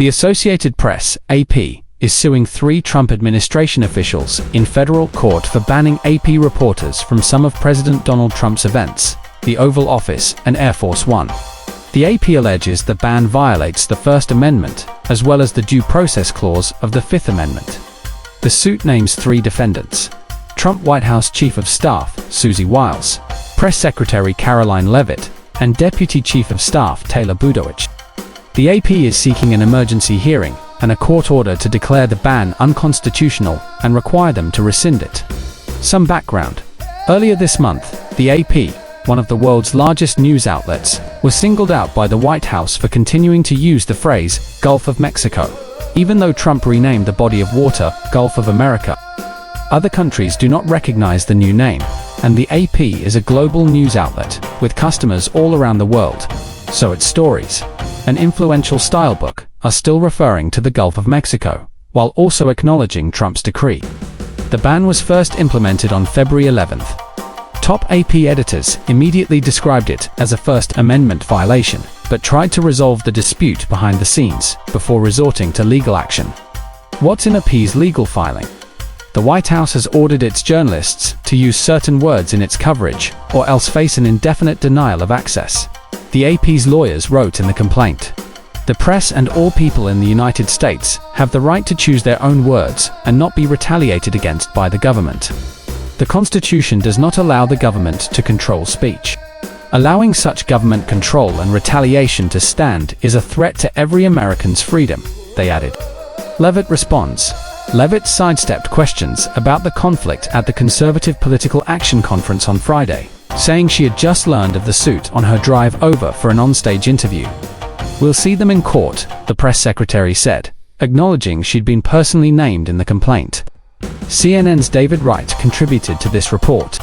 The Associated Press, AP, is suing 3 Trump administration officials in federal court for banning AP reporters from some of President Donald Trump's events, the Oval Office and Air Force One. The AP alleges the ban violates the First Amendment, as well as the Due Process Clause of the Fifth Amendment. The suit names 3 defendants: Trump White House Chief of Staff, Susie Wiles, Press Secretary Karoline Leavitt, and Deputy Chief of Staff Taylor Budowich. The AP is seeking an emergency hearing and a court order to declare the ban unconstitutional and require them to rescind it. Some background. Earlier this month, the AP, one of the world's largest news outlets, was singled out by the White House for continuing to use the phrase Gulf of Mexico, even though Trump renamed the body of water Gulf of America. Other countries do not recognize the new name, and the AP is a global news outlet with customers all around the world, so its stories, an influential style book, are still referring to the Gulf of Mexico, while also acknowledging Trump's decree. The ban was first implemented on February 11th. Top AP editors immediately described it as a First Amendment violation, but tried to resolve the dispute behind the scenes before resorting to legal action. What's in AP's legal filing? The White House has ordered its journalists to use certain words in its coverage, or else face an indefinite denial of access. The AP's lawyers wrote in the complaint, "The press and all people in the United States have the right to choose their own words and not be retaliated against by the government. The Constitution does not allow the government to control speech. Allowing such government control and retaliation to stand is a threat to every American's freedom," they added. Leavitt responds. Leavitt sidestepped questions about the conflict at the Conservative Political Action Conference on Friday, saying she had just learned of the suit on her drive over for an onstage interview. "We'll see them in court," the press secretary said, acknowledging she'd been personally named in the complaint. CNN's David Wright contributed to this report.